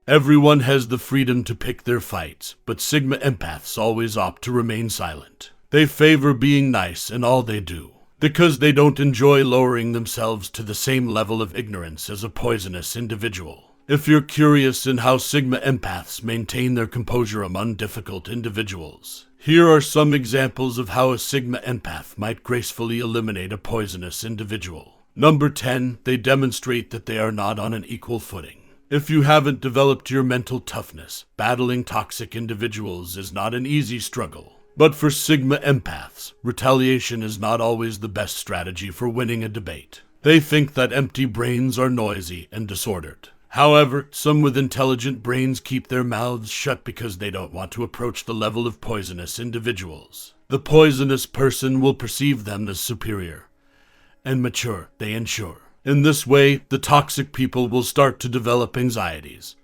Everyone has the freedom to pick their fights, but Sigma Empaths always opt to remain silent. They favor being nice in all they do, because they don't enjoy lowering themselves to the same level of ignorance as a poisonous individual. If you're curious in how Sigma Empaths maintain their composure among difficult individuals, here are some examples of how a Sigma Empath might gracefully eliminate a poisonous individual. Number 10, they demonstrate that they are not on an equal footing. If you haven't developed your mental toughness, battling toxic individuals is not an easy struggle. But for Sigma Empaths, retaliation is not always the best strategy for winning a debate. They think that empty brains are noisy and disordered. However, some with intelligent brains keep their mouths shut because they don't want to approach the level of poisonous individuals. The poisonous person will perceive them as superior and mature, they ensure. In this way, the toxic people will start to develop anxieties,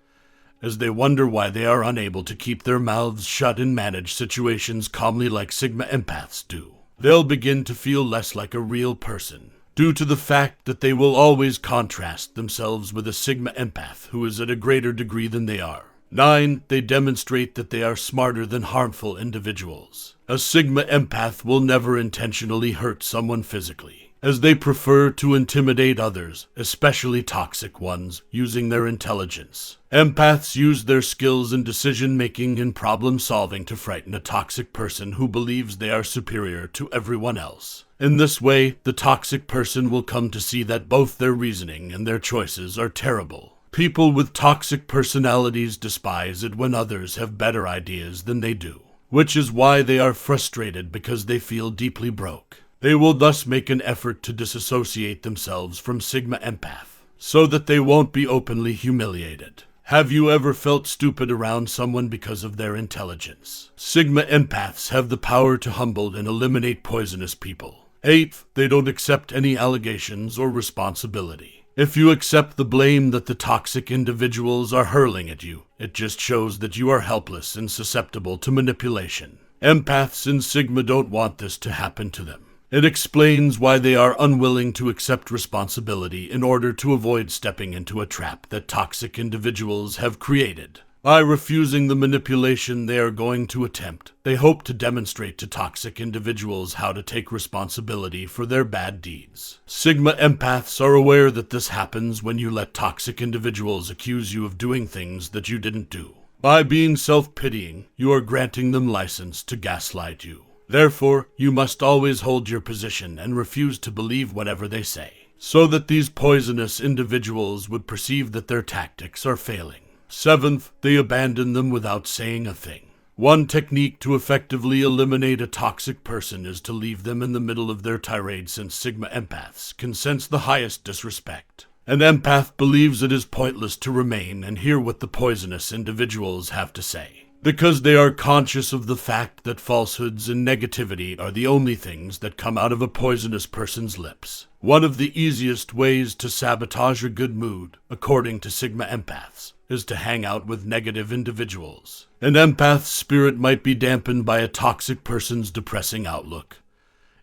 as they wonder why they are unable to keep their mouths shut and manage situations calmly like Sigma Empaths do. They'll begin to feel less like a real person, due to the fact that they will always contrast themselves with a Sigma Empath who is at a greater degree than they are. 9. They demonstrate that they are smarter than harmful individuals. A Sigma Empath will never intentionally hurt someone physically, as they prefer to intimidate others, especially toxic ones, using their intelligence. Empaths use their skills in decision-making and problem-solving to frighten a toxic person who believes they are superior to everyone else. In this way, the toxic person will come to see that both their reasoning and their choices are terrible. People with toxic personalities despise it when others have better ideas than they do, which is why they are frustrated because they feel deeply broke. They will thus make an effort to disassociate themselves from Sigma Empath, so that they won't be openly humiliated. Have you ever felt stupid around someone because of their intelligence? Sigma Empaths have the power to humble and eliminate poisonous people. 8. They don't accept any allegations or responsibility. If you accept the blame that the toxic individuals are hurling at you, it just shows that you are helpless and susceptible to manipulation. Empaths in Sigma don't want this to happen to them. It explains why they are unwilling to accept responsibility in order to avoid stepping into a trap that toxic individuals have created. By refusing the manipulation they are going to attempt, they hope to demonstrate to toxic individuals how to take responsibility for their bad deeds. Sigma Empaths are aware that this happens when you let toxic individuals accuse you of doing things that you didn't do. By being self-pitying, you are granting them license to gaslight you. Therefore, you must always hold your position and refuse to believe whatever they say, so that these poisonous individuals would perceive that their tactics are failing. 7th, they abandon them without saying a thing. One technique to effectively eliminate a toxic person is to leave them in the middle of their tirade, since Sigma Empaths can sense the highest disrespect. An empath believes it is pointless to remain and hear what the poisonous individuals have to say, because they are conscious of the fact that falsehoods and negativity are the only things that come out of a poisonous person's lips. One of the easiest ways to sabotage a good mood, according to Sigma Empaths, is to hang out with negative individuals. An empath's spirit might be dampened by a toxic person's depressing outlook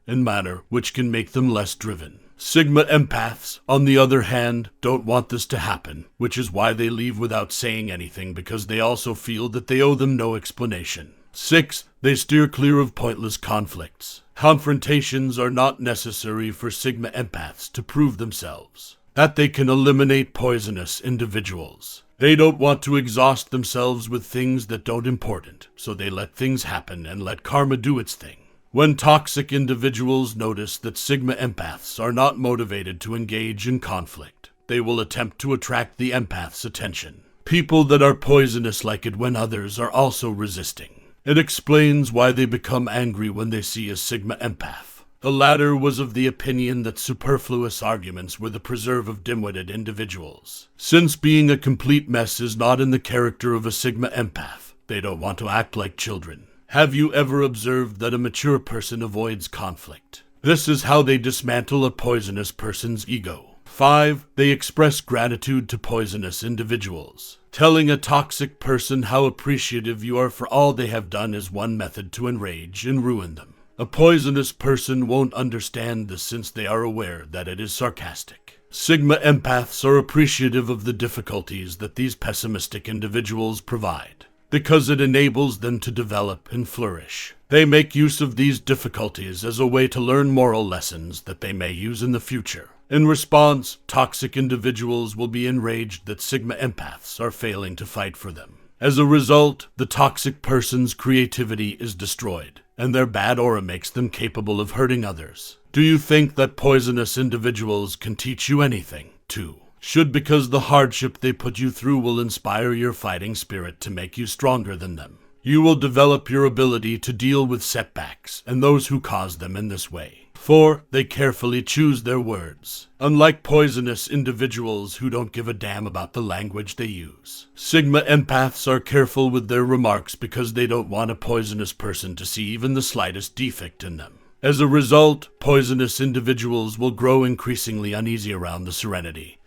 and manner, which can make them less driven. Sigma Empaths, on the other hand, don't want this to happen, which is why they leave without saying anything, because they also feel that they owe them no explanation. 6. They steer clear of pointless conflicts. Confrontations are not necessary for Sigma Empaths to prove themselves that they can eliminate poisonous individuals. They don't want to exhaust themselves with things that don't important, so they let things happen and let karma do its thing. When toxic individuals notice that Sigma Empaths are not motivated to engage in conflict, they will attempt to attract the empath's attention. People that are poisonous like it when others are also resisting. It explains why they become angry when they see a Sigma Empath. The latter was of the opinion that superfluous arguments were the preserve of dim-witted individuals. Since being a complete mess is not in the character of a Sigma Empath, they don't want to act like children. Have you ever observed that a mature person avoids conflict? This is how they dismantle a poisonous person's ego. 5. They express gratitude to poisonous individuals. Telling a toxic person how appreciative you are for all they have done is one method to enrage and ruin them. A poisonous person won't understand this since they are aware that it is sarcastic. Sigma Empaths are appreciative of the difficulties that these pessimistic individuals provide, because it enables them to develop and flourish. They make use of these difficulties as a way to learn moral lessons that they may use in the future. In response, toxic individuals will be enraged that Sigma Empaths are failing to fight for them. As a result, the toxic person's creativity is destroyed, and their bad aura makes them capable of hurting others. Do you think that poisonous individuals can teach you anything, too? Should because the hardship they put you through will inspire your fighting spirit to make you stronger than them. You will develop your ability to deal with setbacks and those who cause them in this way. For they carefully choose their words, unlike poisonous individuals who don't give a damn about the language they use. Sigma Empaths are careful with their remarks because they don't want a poisonous person to see even the slightest defect in them. As a result, poisonous individuals will grow increasingly uneasy around the serenity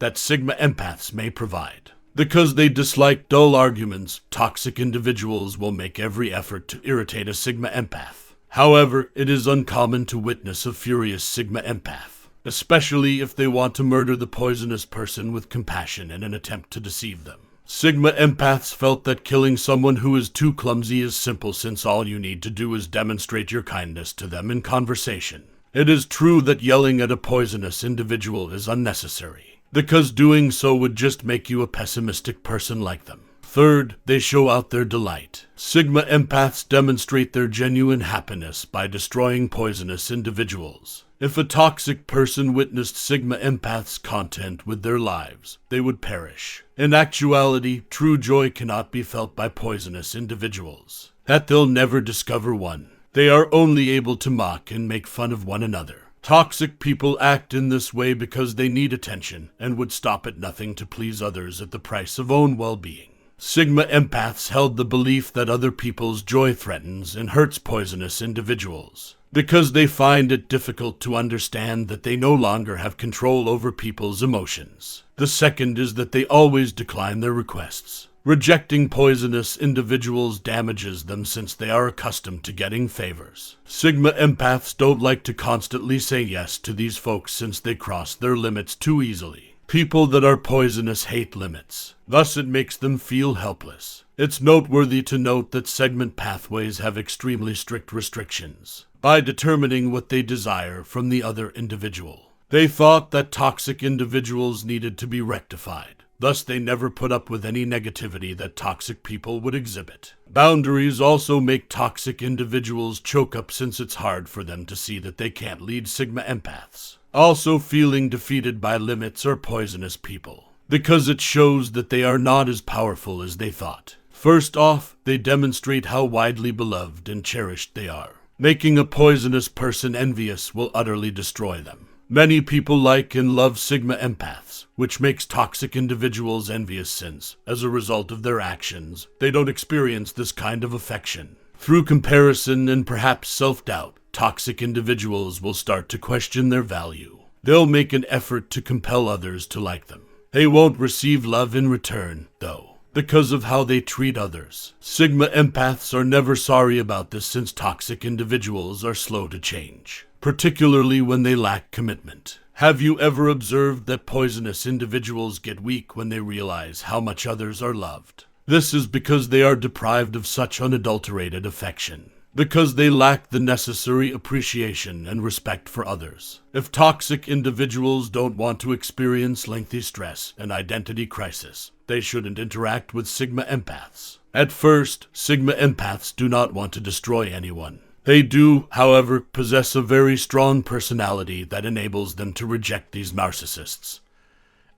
that Sigma Empaths may provide. Because they dislike dull arguments, toxic individuals will make every effort to irritate a Sigma Empath. However, it is uncommon to witness a furious Sigma Empath, especially if they want to murder the poisonous person with compassion in an attempt to deceive them. Sigma Empaths felt that killing someone who is too clumsy is simple, since all you need to do is demonstrate your kindness to them in conversation. It is true that yelling at a poisonous individual is unnecessary, because doing so would just make you a pessimistic person like them. Third, they show out their delight. Sigma Empaths demonstrate their genuine happiness by destroying poisonous individuals. If a toxic person witnessed Sigma Empaths' content with their lives, they would perish. In actuality, true joy cannot be felt by poisonous individuals. That they'll never discover one. They are only able to mock and make fun of one another. Toxic people act in this way because they need attention and would stop at nothing to please others at the price of own well-being. Sigma Empaths held the belief that other people's joy threatens and hurts poisonous individuals, because they find it difficult to understand that they no longer have control over people's emotions. The second is that they always decline their requests. Rejecting poisonous individuals damages them since they are accustomed to getting favors. Sigma Empaths don't like to constantly say yes to these folks since they cross their limits too easily. People that are poisonous hate limits. Thus it makes them feel helpless. It's noteworthy to note that segment pathways have extremely strict restrictions by determining what they desire from the other individual. They thought that toxic individuals needed to be rectified. Thus they never put up with any negativity that toxic people would exhibit. Boundaries also make toxic individuals choke up since it's hard for them to see that they can't lead Sigma Empaths. Also, feeling defeated by limits are poisonous people, because it shows that they are not as powerful as they thought. First off, they demonstrate how widely beloved and cherished they are. Making a poisonous person envious will utterly destroy them. Many people like and love Sigma Empaths, which makes toxic individuals envious since, as a result of their actions, they don't experience this kind of affection. Through comparison and perhaps self-doubt, toxic individuals will start to question their value. They'll make an effort to compel others to like them. They won't receive love in return, though, because of how they treat others. Sigma Empaths are never sorry about this since toxic individuals are slow to change, particularly when they lack commitment. Have you ever observed that poisonous individuals get weak when they realize how much others are loved? This is because they are deprived of such unadulterated affection, because they lack the necessary appreciation and respect for others. If toxic individuals don't want to experience lengthy stress and identity crisis, they shouldn't interact with Sigma Empaths. At first, Sigma Empaths do not want to destroy anyone. They do, however, possess a very strong personality that enables them to reject these narcissists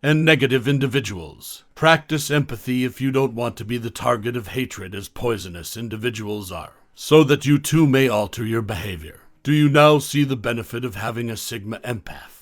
and negative individuals. Practice empathy if you don't want to be the target of hatred as poisonous individuals are, so that you too may alter your behavior. Do you now see the benefit of having a Sigma Empath?